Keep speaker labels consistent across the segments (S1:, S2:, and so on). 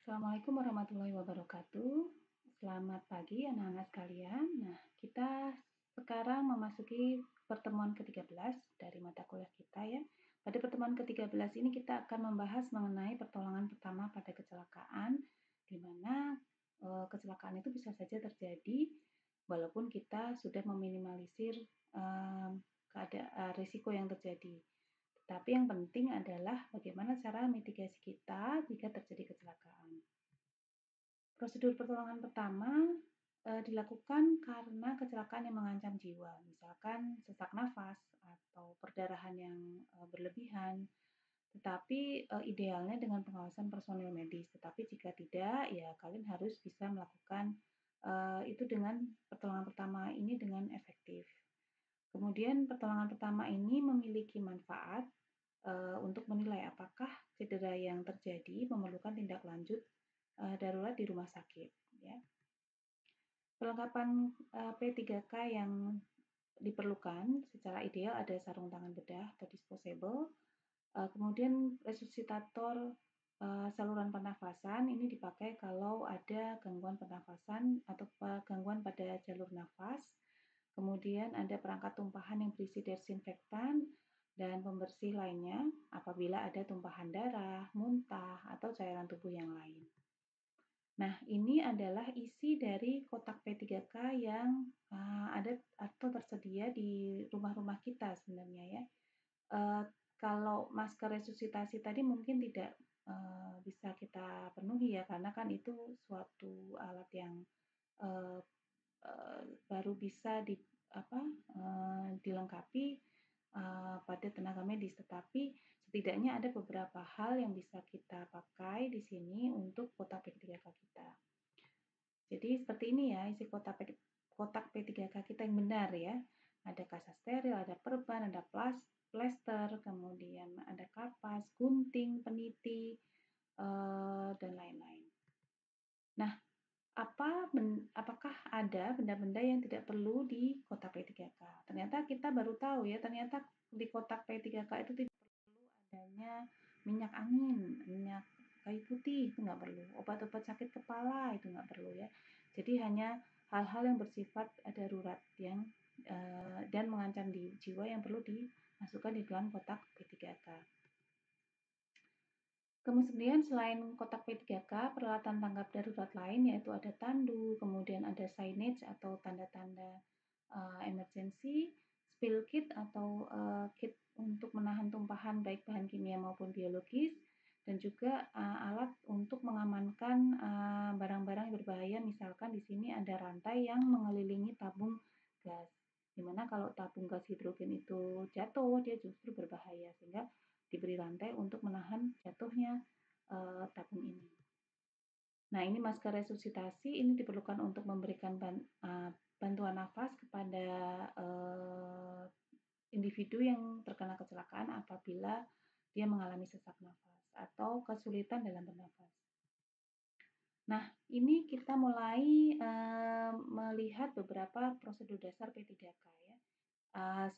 S1: Assalamualaikum warahmatullahi wabarakatuh. Selamat pagi anak-anak sekalian. Nah, kita sekarang memasuki pertemuan ke-13 dari mata kuliah kita ya. Pada pertemuan ke-13 ini kita akan membahas mengenai pertolongan pertama pada kecelakaan, di mana kecelakaan itu bisa saja terjadi walaupun kita sudah meminimalisir risiko yang terjadi. Tapi yang penting adalah bagaimana cara mitigasi kita jika terjadi kecelakaan. Prosedur pertolongan pertama dilakukan karena kecelakaan yang mengancam jiwa, misalkan sesak nafas atau perdarahan yang berlebihan. Tetapi idealnya dengan pengawasan personil medis. Tetapi jika tidak, ya kalian harus bisa melakukan itu dengan pertolongan pertama ini dengan efektif. Kemudian pertolongan pertama ini memiliki manfaat untuk menilai apakah cedera yang terjadi memerlukan tindak lanjut darurat di rumah sakit. Ya. Perlengkapan P3K yang diperlukan secara ideal ada sarung tangan bedah atau disposable, kemudian resusitator saluran pernafasan ini dipakai kalau ada gangguan pernafasan atau gangguan pada jalur nafas. Kemudian ada perangkat tumpahan yang berisi desinfektan dan pembersih lainnya apabila ada tumpahan darah, muntah, atau cairan tubuh yang lain. Nah, ini adalah isi dari kotak P3K yang ada atau tersedia di rumah-rumah kita sebenarnya ya. Kalau masker resusitasi tadi mungkin tidak bisa kita penuhi ya, karena kan itu suatu alat yang uh, baru bisa dilengkapi pada tenaga medis, tetapi setidaknya ada beberapa hal yang bisa kita pakai di sini untuk kotak P3K kita. Jadi seperti ini ya isi kotak P3K kita yang benar ya. Ada kasa steril, ada perban, ada plester, kemudian ada kapas, gunting, peniti, dan lain-lain. Nah, apakah ada benda-benda yang tidak perlu di kotak P3K? Ternyata kita baru tahu ya, ternyata di kotak P3K itu tidak perlu adanya minyak angin, minyak kayu putih itu nggak perlu, obat-obat sakit kepala itu nggak perlu ya. Jadi hanya hal-hal yang bersifat darurat yang dan mengancam jiwa yang perlu dimasukkan di dalam kotak P3K. Kemudian selain kotak P3K, peralatan tanggap darurat lain yaitu ada tandu, kemudian ada signage atau tanda-tanda emergency, spill kit atau kit untuk menahan tumpahan baik bahan kimia maupun biologis, dan juga alat untuk mengamankan barang-barang berbahaya. Misalkan di sini ada rantai yang mengelilingi tabung gas, dimana kalau tabung gas hidrogen itu jatuh, dia justru berbahaya, sehingga diberi rantai untuk menahan jatuhnya tabung ini. Nah, ini masker resusitasi ini diperlukan untuk memberikan bantuan nafas kepada individu yang terkena kecelakaan apabila dia mengalami sesak nafas atau kesulitan dalam bernafas. Nah, ini kita mulai melihat beberapa prosedur dasar P3K ya.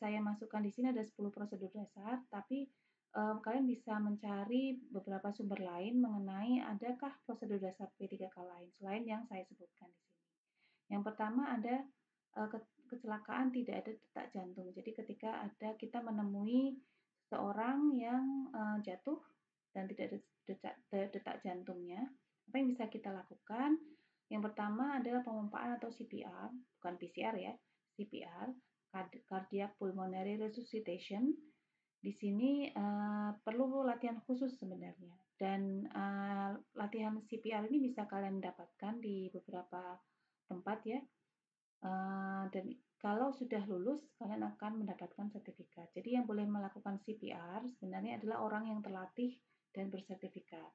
S1: Saya masukkan di sini ada 10 prosedur dasar, tapi kalian bisa mencari beberapa sumber lain mengenai adakah prosedur dasar P3K lain selain yang saya sebutkan di sini. Yang pertama ada kecelakaan tidak ada detak jantung. Jadi ketika kita menemui seorang yang jatuh dan tidak ada detak jantungnya, apa yang bisa kita lakukan? Yang pertama adalah pemompaan atau CPR, bukan PCR ya, CPR, cardiac pulmonary resuscitation. Di sini perlu latihan khusus sebenarnya, dan latihan CPR ini bisa kalian dapatkan di beberapa tempat ya. Dan kalau sudah lulus, kalian akan mendapatkan sertifikat. Jadi yang boleh melakukan CPR sebenarnya adalah orang yang terlatih dan bersertifikat.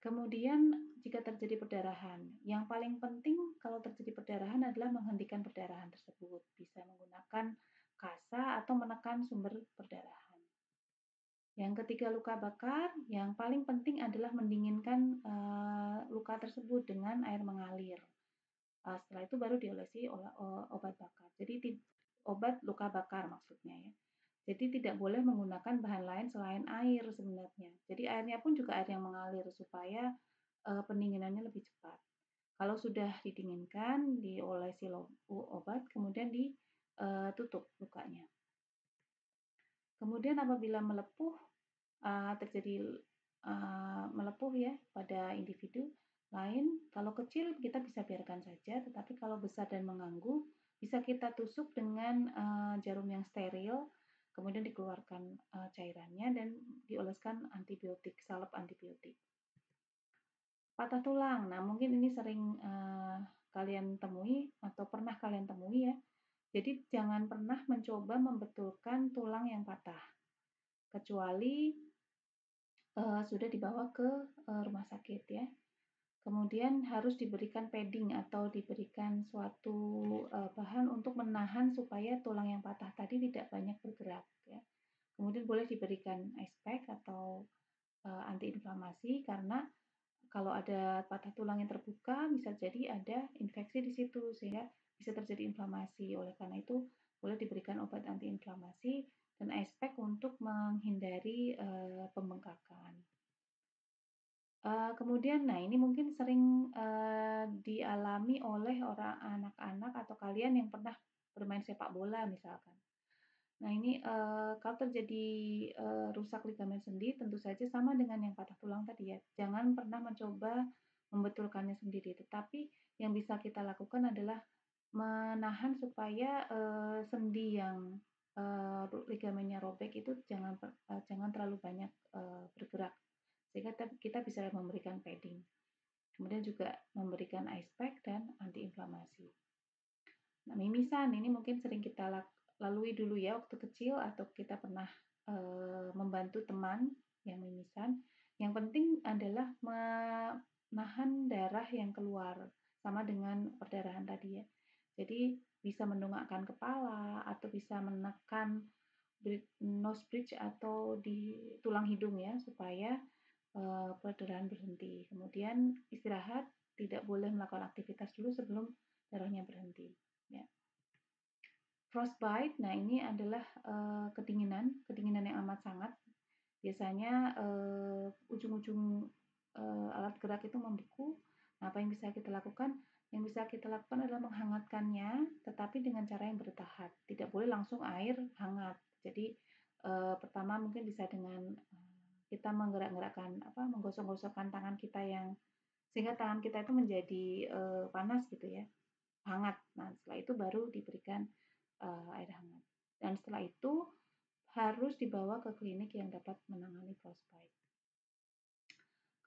S1: Kemudian jika terjadi perdarahan, yang paling penting kalau terjadi perdarahan adalah menghentikan perdarahan tersebut. Bisa menggunakan kasa atau menekan sumber perdarahan. Yang ketiga, luka bakar. Yang paling penting adalah mendinginkan luka tersebut dengan air mengalir. Setelah itu baru diolesi obat bakar. Jadi obat luka bakar maksudnya ya. Jadi tidak boleh menggunakan bahan lain selain air sebenarnya. Jadi airnya pun juga air yang mengalir supaya pendinginannya lebih cepat. Kalau sudah didinginkan, diolesi obat, kemudian ditutup lukanya. Kemudian apabila melepuh, terjadi melepuh ya pada individu lain, kalau kecil kita bisa biarkan saja, tetapi kalau besar dan mengganggu, bisa kita tusuk dengan jarum yang steril, kemudian dikeluarkan cairannya dan dioleskan antibiotik, salep antibiotik. Patah tulang, nah mungkin ini sering kalian temui atau pernah kalian temui ya. Jadi jangan pernah mencoba membetulkan tulang yang patah, kecuali sudah dibawa ke rumah sakit ya. Kemudian harus diberikan padding atau diberikan suatu bahan untuk menahan supaya tulang yang patah tadi tidak banyak bergerak ya. Kemudian boleh diberikan ice pack atau antiinflamasi karena kalau ada patah tulang yang terbuka bisa jadi ada infeksi di situ sehingga bisa terjadi inflamasi. Oleh karena itu boleh diberikan obat antiinflamasi dan ice pack untuk menghindari pembengkakan. Kemudian, nah ini mungkin sering dialami oleh orang anak-anak atau kalian yang pernah bermain sepak bola misalkan. Nah ini kalau terjadi rusak ligamen sendi tentu saja sama dengan yang patah tulang tadi ya. Jangan pernah mencoba membetulkannya sendiri, tetapi yang bisa kita lakukan adalah menahan supaya sendi yang ligamennya robek itu jangan terlalu banyak bergerak sehingga kita bisa memberikan padding. Kemudian juga memberikan ice pack dan antiinflamasi. Nah, mimisan ini mungkin sering kita lalui dulu ya waktu kecil atau kita pernah membantu teman yang mimisan. Yang penting adalah menahan darah yang keluar sama dengan perdarahan tadi ya. Jadi bisa mendongakkan kepala atau bisa menekan nose bridge atau di tulang hidung ya supaya perdarahan berhenti. Kemudian istirahat, tidak boleh melakukan aktivitas dulu sebelum darahnya berhenti. Ya. Frostbite, nah ini adalah kedinginan yang amat sangat. Biasanya ujung-ujung alat gerak itu membeku. Nah, apa yang bisa kita lakukan? Yang bisa kita lakukan adalah menghangatkannya, tetapi dengan cara yang bertahap. Tidak boleh langsung air hangat. Jadi pertama mungkin bisa dengan kita menggerak-gerakkan menggosok-gosokkan tangan kita yang sehingga tangan kita itu menjadi panas gitu ya, hangat. Nah, setelah itu baru diberikan air hangat. Dan setelah itu harus dibawa ke klinik yang dapat menangani frostbite.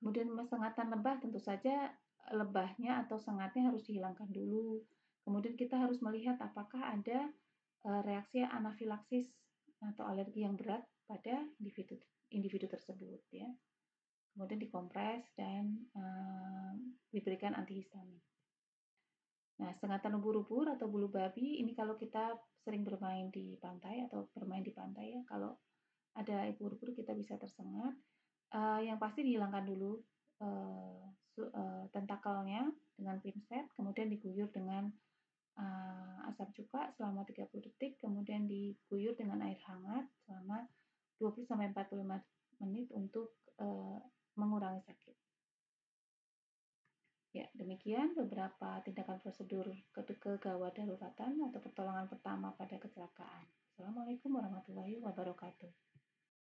S1: Kemudian sengatan lebah, tentu saja lebahnya atau sengatnya harus dihilangkan dulu. Kemudian kita harus melihat apakah ada reaksi anafilaksis atau alergi yang berat pada individu tersebut ya. Kemudian dikompres dan diberikan antihistamin. Nah, sengatan ubur-ubur atau bulu babi ini kalau kita sering bermain di pantai atau bermain di pantai ya, kalau ada ubur-ubur kita bisa tersengat. Yang pasti dihilangkan dulu tentakelnya dengan pinset, kemudian diguyur dengan asam cuka selama 30 detik, kemudian diguyur dengan air hangat selama 20-45 menit untuk mengurangi sakit. Ya, demikian beberapa tindakan prosedur kegawat daruratan atau pertolongan pertama pada kecelakaan. Assalamualaikum warahmatullahi wabarakatuh.